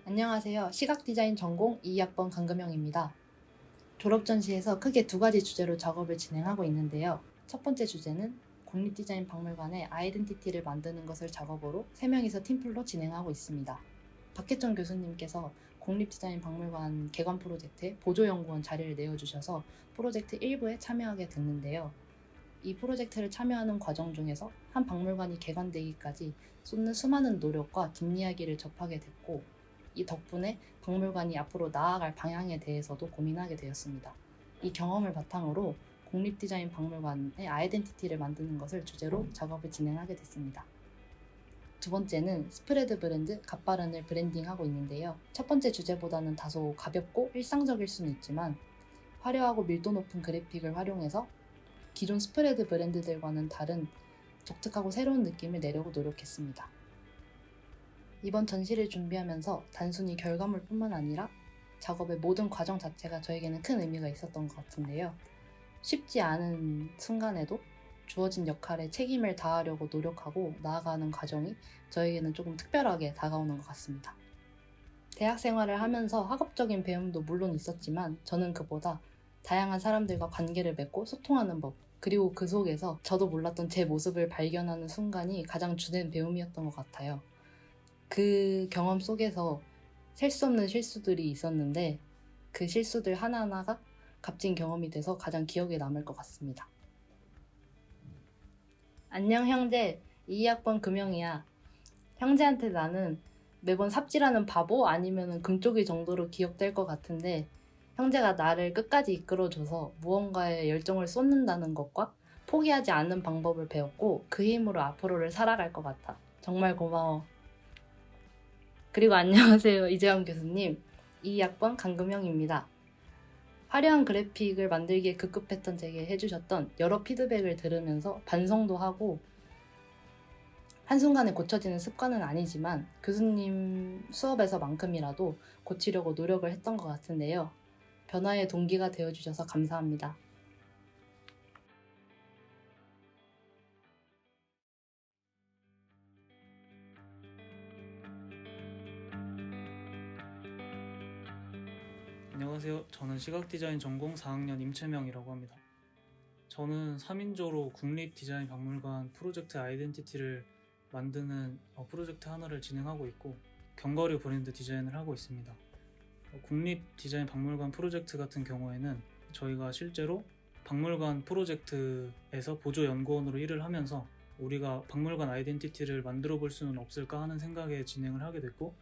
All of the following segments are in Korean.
안녕하세요. 시각디자인 전공 2학번 강금영입니다. 졸업전시에서 크게 두 가지 주제로 작업을 진행하고 있는데요. 첫 번째 주제는 국립디자인박물관의 아이덴티티를 만드는 것을 작업으로 3명이서 팀플로 진행하고 있습니다. 박혜정 교수님께서 국립디자인박물관 개관 프로젝트에 보조연구원 자리를 내어주셔서 프로젝트 1부에 참여하게 됐는데요. 이 프로젝트를 참여하는 과정 중에서 한 박물관이 개관되기까지 쏟는 수많은 노력과 뒷이야기를 접하게 됐고, 이 덕분에 박물관이 앞으로 나아갈 방향에 대해서도 고민하게 되었습니다. 이 경험을 바탕으로 국립디자인박물관의 아이덴티티를 만드는 것을 주제로 작업을 진행하게 됐습니다. 두 번째는 스프레드 브랜드 갓바른을 브랜딩하고 있는데요. 첫 번째 주제보다는 다소 가볍고 일상적일 수는 있지만 화려하고 밀도 높은 그래픽을 활용해서 기존 스프레드 브랜드들과는 다른 독특하고 새로운 느낌을 내려고 노력했습니다. 이번 전시를 준비하면서 단순히 결과물뿐만 아니라 작업의 모든 과정 자체가 저에게는 큰 의미가 있었던 것 같은데요. 쉽지 않은 순간에도 주어진 역할에 책임을 다하려고 노력하고 나아가는 과정이 저에게는 조금 특별하게 다가오는 것 같습니다. 대학 생활을 하면서 학업적인 배움도 물론 있었지만 저는 그보다 다양한 사람들과 관계를 맺고 소통하는 법, 그리고 그 속에서 저도 몰랐던 제 모습을 발견하는 순간이 가장 주된 배움이었던 것 같아요. 그 경험 속에서 셀 수 없는 실수들이 있었는데 그 실수들 하나하나가 값진 경험이 돼서 가장 기억에 남을 것 같습니다. 안녕 형제, 2학번 금영이야. 형제한테 나는 매번 삽질하는 바보 아니면 금쪽이 정도로 기억될 것 같은데 형제가 나를 끝까지 이끌어줘서 무언가에 열정을 쏟는다는 것과 포기하지 않는 방법을 배웠고 그 힘으로 앞으로를 살아갈 것 같아. 정말 고마워. 그리고 안녕하세요. 이재환 교수님. 2학번 강금영입니다. 화려한 그래픽을 만들기에 급급했던 제게 해주셨던 여러 피드백을 들으면서 반성도 하고 한순간에 고쳐지는 습관은 아니지만 교수님 수업에서만큼이라도 고치려고 노력을 했던 것 같은데요. 변화의 동기가 되어주셔서 감사합니다. 안녕하세요. 저는 시각디자인 전공 4학년 임채명이라고 합니다. 저는 3인조로 국립디자인박물관 프로젝트 아이덴티티를 만드는 프로젝트 하나를 진행하고 있고 견과류 브랜드 디자인을 하고 있습니다. 국립디자인박물관 프로젝트 같은 경우에는 저희가 실제로 박물관 프로젝트에서 보조연구원으로 일을 하면서 우리가 박물관 아이덴티티를 만들어 볼 수는 없을까 하는 생각에 진행을 하게 됐고,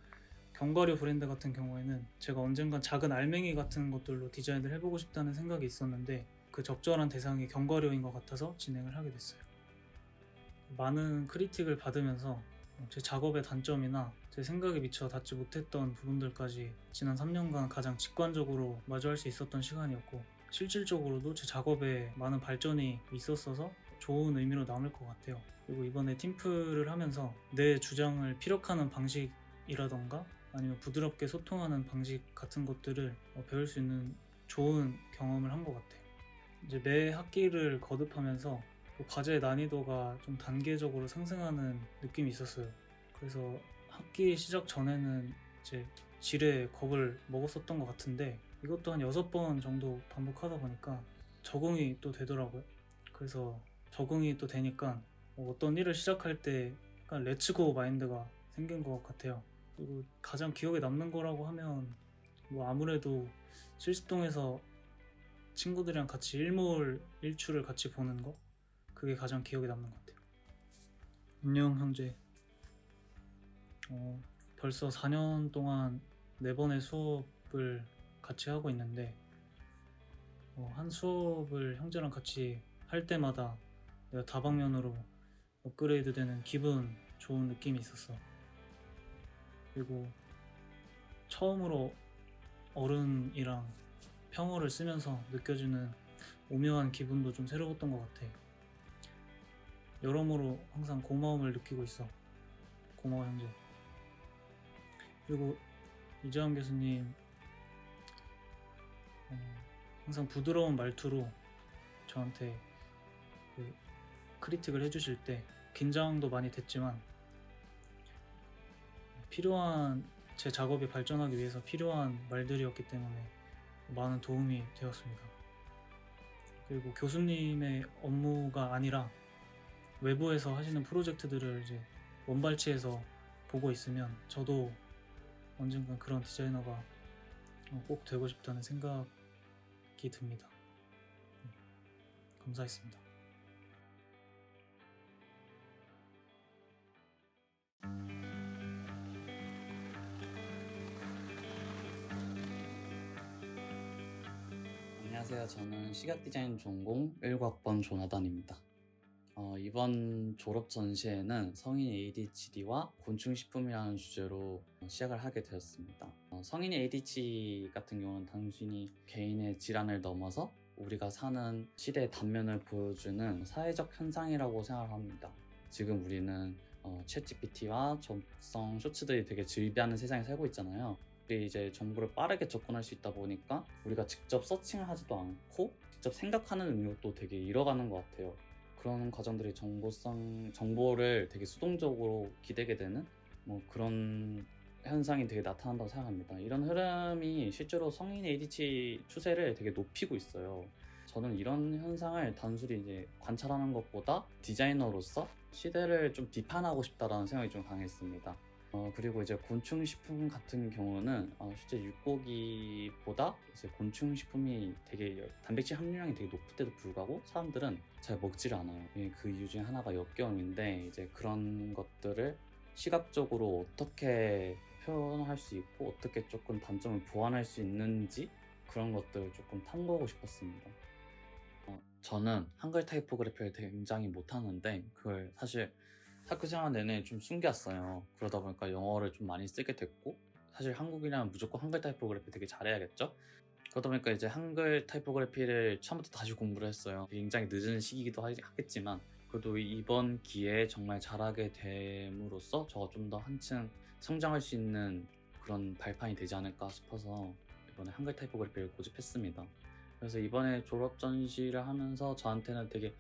견과류 브랜드 같은 경우에는 제가 언젠간 작은 알맹이 같은 것들로 디자인을 해보고 싶다는 생각이 있었는데 그 적절한 대상이 견과류인 것 같아서 진행을 하게 됐어요. 많은 크리틱을 받으면서 제 작업의 단점이나 제 생각에 미처 닿지 못했던 부분들까지 지난 3년간 가장 직관적으로 마주할 수 있었던 시간이었고, 실질적으로도 제 작업에 많은 발전이 있었어서 좋은 의미로 남을 것 같아요. 그리고 이번에 팀플을 하면서 내 주장을 피력하는 방식이라던가 아니면 부드럽게 소통하는 방식 같은 것들을 배울 수 있는 좋은 경험을 한 것 같아요. 이제 매 학기를 거듭하면서 과제의 난이도가 좀 단계적으로 상승하는 느낌이 있었어요. 그래서 학기 시작 전에는 이제 지레 겁을 먹었었던 것 같은데 이것도 한 6번 정도 반복하다 보니까 적응이 또 되더라고요. 그래서 적응이 또 되니까 어떤 일을 시작할 때 약간 렛츠고 마인드가 생긴 것 같아요. 그리고 가장 기억에 남는 거라고 하면 아무래도 실습동에서 친구들이랑 같이 일몰 일출을 같이 보는 거, 그게 가장 기억에 남는 것 같아요. 안녕 형제. 벌써 4년 동안 4번의 수업을 같이 하고 있는데 한 수업을 형제랑 같이 할 때마다 내가 다방면으로 업그레이드 되는 기분 좋은 느낌이 있었어. 그리고 처음으로 어른이랑 평어를 쓰면서 느껴지는 오묘한 기분도 좀 새로웠던 것 같아. 여러모로 항상 고마움을 느끼고 있어. 고마워 형제. 그리고 이재환 교수님 항상 부드러운 말투로 저한테 크리틱을 해주실 때 긴장도 많이 됐지만 필요한 제 작업이 발전하기 위해서 필요한 말들이었기 때문에 많은 도움이 되었습니다. 그리고 교수님의 업무가 아니라 외부에서 하시는 프로젝트들을 이제 원발치에서 보고 있으면 저도 언젠간 그런 디자이너가 꼭 되고 싶다는 생각이 듭니다. 감사했습니다. 안녕하세요. 저는 시각 디자인 전공 19학번 조나단입니다. 이번 졸업 전시회는 성인 ADHD와 곤충식품이라는 주제로 시작을 하게 되었습니다. 성인 ADHD 같은 경우는 단순히 개인의 질환을 넘어서 우리가 사는 시대의 단면을 보여주는 사회적 현상이라고 생각합니다. 지금 우리는 챗GPT와 접성 쇼츠들이 되게 즐비하는 세상에 살고 있잖아요. 우리 이제 정보를 빠르게 접근할 수 있다 보니까 우리가 직접 서칭을 하지도 않고 직접 생각하는 능력도 되게 잃어가는 것 같아요. 그런 과정들이 정보를 되게 수동적으로 기대게 되는 그런 현상이 되게 나타난다고 생각합니다. 이런 흐름이 실제로 성인 ADHD 추세를 되게 높이고 있어요. 저는 이런 현상을 단순히 이제 관찰하는 것보다 디자이너로서 시대를 좀 비판하고 싶다라는 생각이 좀 강했습니다. 그리고 이제 곤충식품 같은 경우는 실제 육고기보다 이제 곤충식품이 되게 단백질 함유량이 되게 높을 때도 불구하고 사람들은 잘 먹지를 않아요. 그 이유 중에 하나가 역경인데 이제 그런 것들을 시각적으로 어떻게 표현할 수 있고 어떻게 조금 단점을 보완할 수 있는지 그런 것들을 조금 탐구하고 싶었습니다. 저는 한글 타이포그래피를 굉장히 못하는데 그걸 사실 학교 생활 내내 좀 숨겼어요. 그러다 보니까 영어를 좀 많이 쓰게 됐고 사실 한국이라면 무조건 한글 타이포그래피 되게 잘해야겠죠? 그러다 보니까 이제 한글 타이포그래피를 처음부터 다시 공부를 했어요. 굉장히 늦은 시기이기도 하겠지만 그래도 이번 기회에 정말 잘하게 됨으로써 저가 좀 더 한층 성장할 수 있는 그런 발판이 되지 않을까 싶어서 이번에 한글 타이포그래피를 고집했습니다. 그래서 이번에 졸업 전시를 하면서 저한테는 되게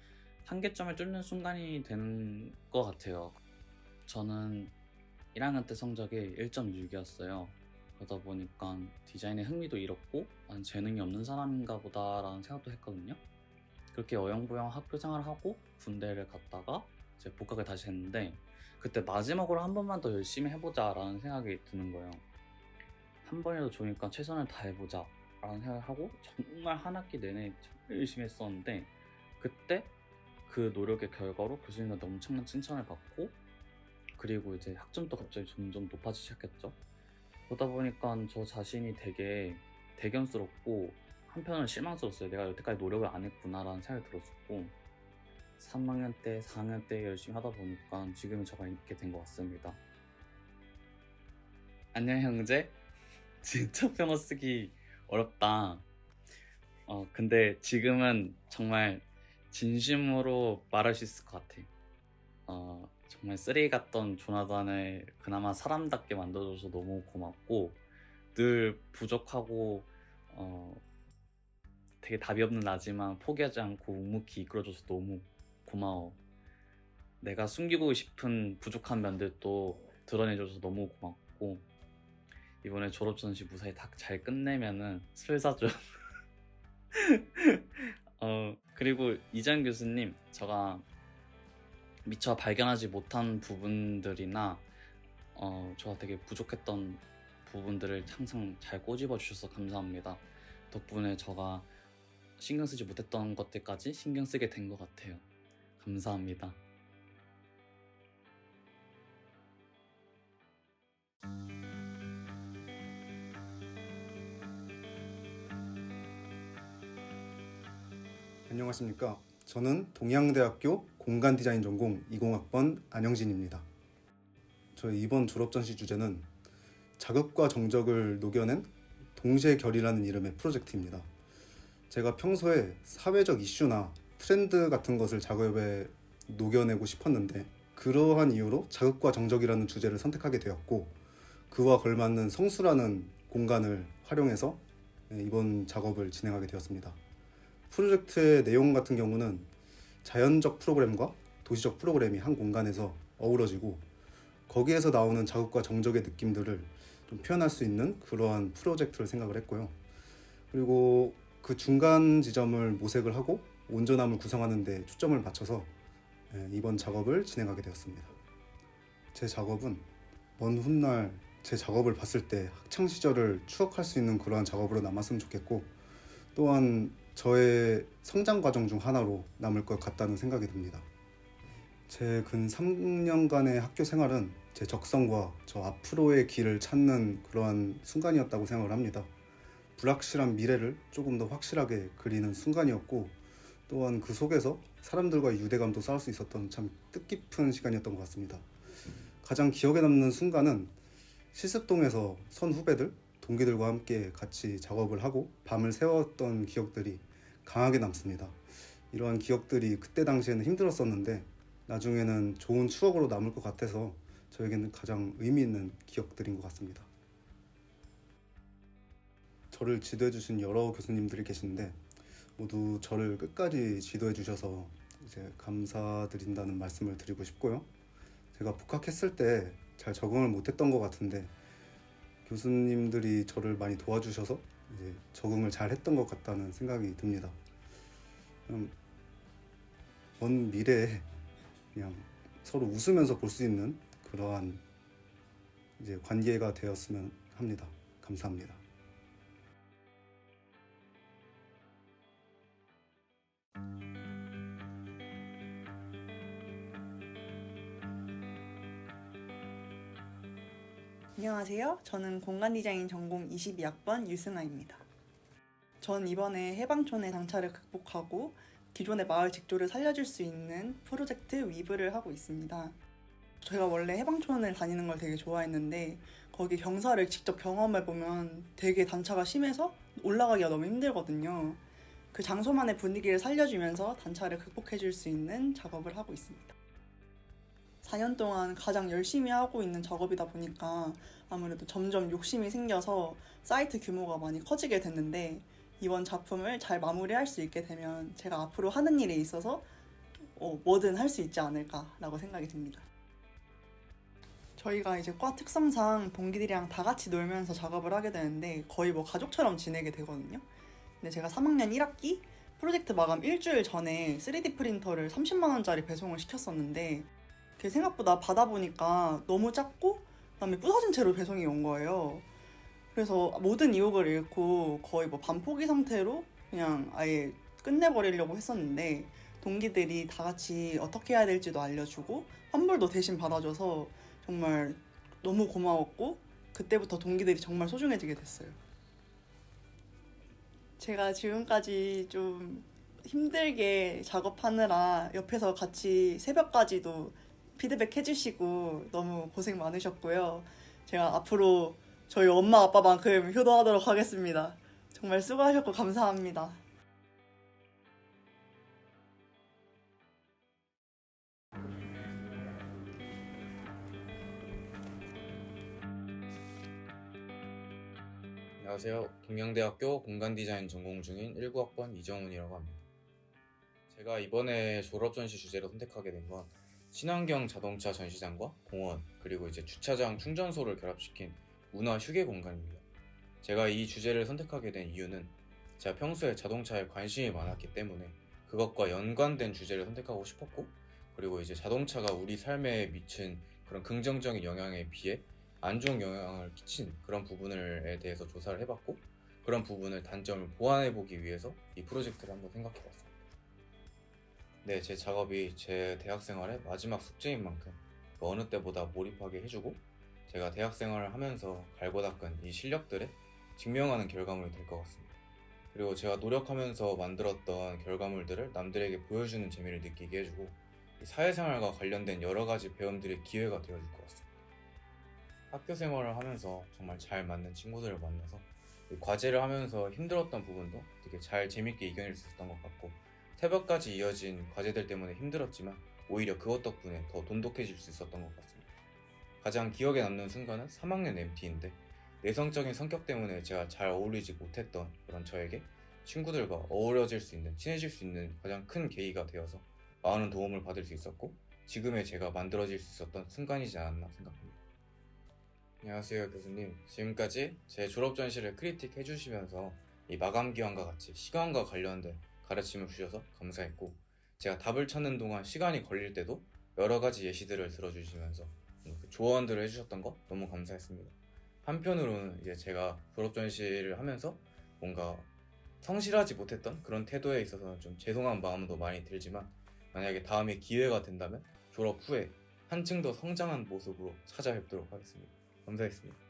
한계점을 뚫는 순간이 되는 것 같아요. 저는 1학년 때 성적이 1.6이었어요. 그러다 보니까 디자인에 흥미도 잃었고 난 재능이 없는 사람인가 보다라는 생각도 했거든요. 그렇게 어영부영 학교 생활하고 군대를 갔다가 이제 복학을 다시 했는데 그때 마지막으로 한 번만 더 열심히 해보자 라는 생각이 드는 거예요. 한 번이라도 좋으니까 최선을 다해보자 라는 생각을 하고 정말 한 학기 내내 정말 열심히 했었는데 그때 그 노력의 결과로 교수님한테 엄청난 칭찬을 받고 그리고 이제 학점도 갑자기 점점 높아지기 시작했죠. 그러다 보니까 저 자신이 되게 대견스럽고 한편으로는 실망스러웠어요. 내가 여태까지 노력을 안 했구나라는 생각이 들었었고 3학년 때, 4학년 때 열심히 하다 보니까 지금은 저가 이렇게 된 것 같습니다. 안녕 형제? 진짜 평어 쓰기 어렵다. 근데 지금은 정말 진심으로 말할 수 있을 것 같아. 정말 쓰레기 같던 조나단을 그나마 사람답게 만들어줘서 너무 고맙고 늘 부족하고 되게 답이 없는 나지만 포기하지 않고 묵묵히 이끌어줘서 너무 고마워. 내가 숨기고 싶은 부족한 면들도 드러내줘서 너무 고맙고 이번에 졸업 전시 무사히 다 잘 끝내면은 술 사줘. 그리고 이장 교수님, 제가 미처 발견하지 못한 부분들이나 저가 되게 부족했던 부분들을 항상 잘 꼬집어 주셔서 감사합니다. 덕분에 제가 신경 쓰지 못했던 것들까지 신경 쓰게 된 것 같아요. 감사합니다. 안녕하십니까. 저는 동양대학교 공간디자인 전공 20학번 안영진입니다. 저희 이번 졸업전시 주제는 자극과 정적을 녹여낸 동시결이라는 이름의 프로젝트입니다. 제가 평소에 사회적 이슈나 트렌드 같은 것을 작업에 녹여내고 싶었는데 그러한 이유로 자극과 정적이라는 주제를 선택하게 되었고 그와 걸맞는 성수라는 공간을 활용해서 이번 작업을 진행하게 되었습니다. 프로젝트의 내용 같은 경우는 자연적 프로그램과 도시적 프로그램이 한 공간에서 어우러지고 거기에서 나오는 자극과 정적의 느낌들을 좀 표현할 수 있는 그러한 프로젝트를 생각을 했고요. 그리고 그 중간 지점을 모색을 하고 온전함을 구성하는 데 초점을 맞춰서 이번 작업을 진행하게 되었습니다. 제 작업은 먼 훗날 제 작업을 봤을 때 학창 시절을 추억할 수 있는 그러한 작업으로 남았으면 좋겠고, 또한 저의 성장 과정 중 하나로 남을 것 같다는 생각이 듭니다. 제 근 3년간의 학교 생활은 제 적성과 저 앞으로의 길을 찾는 그러한 순간이었다고 생각을 합니다. 불확실한 미래를 조금 더 확실하게 그리는 순간이었고, 또한 그 속에서 사람들과의 유대감도 쌓을 수 있었던 참 뜻깊은 시간이었던 것 같습니다. 가장 기억에 남는 순간은 실습동에서 선 후배들, 동기들과 함께 같이 작업을 하고 밤을 새웠던 기억들이 강하게 남습니다. 이러한 기억들이 그때 당시에는 힘들었었는데 나중에는 좋은 추억으로 남을 것 같아서 저에게는 가장 의미 있는 기억들인 것 같습니다. 저를 지도해 주신 여러 교수님들이 계신데 모두 저를 끝까지 지도해 주셔서 이제 감사드린다는 말씀을 드리고 싶고요. 제가 복학했을 때 잘 적응을 못했던 것 같은데 교수님들이 저를 많이 도와주셔서 이제 적응을 잘 했던 것 같다는 생각이 듭니다. 먼 미래에 그냥 서로 웃으면서 볼 수 있는 그러한 이제 관계가 되었으면 합니다. 감사합니다. 안녕하세요. 저는 공간디자인 전공 22학번 유승아입니다. 전 이번에 해방촌의 당차를 극복하고 기존의 마을 직조를 살려줄 수 있는 프로젝트 위브를 하고 있습니다. 제가 원래 해방촌을 다니는 걸 되게 좋아했는데 거기 경사를 직접 경험해보면 되게 단차가 심해서 올라가기가 너무 힘들거든요. 그 장소만의 분위기를 살려주면서 단차를 극복해줄 수 있는 작업을 하고 있습니다. 4년 동안 가장 열심히 하고 있는 작업이다 보니까 아무래도 점점 욕심이 생겨서 사이트 규모가 많이 커지게 됐는데 이번 작품을 잘 마무리할 수 있게 되면 제가 앞으로 하는 일에 있어서 뭐든 할 수 있지 않을까라고 생각이 듭니다. 저희가 이제 과 특성상 동기들이랑 다 같이 놀면서 작업을 하게 되는데 거의 뭐 가족처럼 지내게 되거든요. 근데 제가 3학년 1학기 프로젝트 마감 일주일 전에 3D 프린터를 30만 원짜리 배송을 시켰었는데 그게 생각보다 받아보니까 너무 작고 그다음에 부서진 채로 배송이 온 거예요. 그래서 모든 의욕을 잃고 거의 뭐 반포기 상태로 그냥 아예 끝내버리려고 했었는데 동기들이 다 같이 어떻게 해야 될지도 알려주고 환불도 대신 받아줘서 정말 너무 고마웠고 그때부터 동기들이 정말 소중해지게 됐어요. 제가 지금까지 좀 힘들게 작업하느라 옆에서 같이 새벽까지도 피드백 해주시고 너무 고생 많으셨고요. 제가 앞으로 저희 엄마 아빠만큼 효도하도록 하겠습니다. 정말 수고하셨고 감사합니다. 안녕하세요. 동양대학교 공간디자인 전공 중인 19학번 이정훈이라고 합니다. 제가 이번에 졸업전시 주제로 선택하게 된 건 친환경 자동차 전시장과 공원, 그리고 이제 주차장 충전소를 결합시킨 문화 휴게 공간입니다. 제가 이 주제를 선택하게 된 이유는 제가 평소에 자동차에 관심이 많았기 때문에 그것과 연관된 주제를 선택하고 싶었고, 그리고 이제 자동차가 우리 삶에 미친 그런 긍정적인 영향에 비해 안 좋은 영향을 끼친 그런 부분에 대해서 조사를 해봤고, 그런 부분을 단점을 보완해보기 위해서 이 프로젝트를 한번 생각해봤습니다. 네, 제 작업이 제 대학생활의 마지막 숙제인 만큼 그 어느 때보다 몰입하게 해주고 제가 대학생활을 하면서 갈고 닦은 이 실력들에 증명하는 결과물이 될 것 같습니다. 그리고 제가 노력하면서 만들었던 결과물들을 남들에게 보여주는 재미를 느끼게 해주고 이 사회생활과 관련된 여러 가지 배움들의 기회가 되어줄 것 같습니다. 학교 생활을 하면서 정말 잘 맞는 친구들을 만나서 이 과제를 하면서 힘들었던 부분도 되게 잘 재밌게 이겨낼 수 있었던 것 같고, 새벽까지 이어진 과제들 때문에 힘들었지만 오히려 그것 덕분에 더 돈독해질 수 있었던 것 같습니다. 가장 기억에 남는 순간은 3학년 MT인데 내성적인 성격 때문에 제가 잘 어울리지 못했던 그런 저에게 친구들과 어우러질 수 있는, 친해질 수 있는 가장 큰 계기가 되어서 많은 도움을 받을 수 있었고 지금의 제가 만들어질 수 있었던 순간이지 않았나 생각합니다. 안녕하세요 교수님. 지금까지 제 졸업 전시를 크리틱 해주시면서 이 마감 기한과 같이 시간과 관련된 가르침을 주셔서 감사했고, 제가 답을 찾는 동안 시간이 걸릴 때도 여러 가지 예시들을 들어주시면서 조언들을 해주셨던 거 너무 감사했습니다. 한편으로는 이제 제가 졸업 전시를 하면서 뭔가 성실하지 못했던 그런 태도에 있어서는 좀 죄송한 마음도 많이 들지만, 만약에 다음에 기회가 된다면 졸업 후에 한층 더 성장한 모습으로 찾아뵙도록 하겠습니다. 감사했습니다.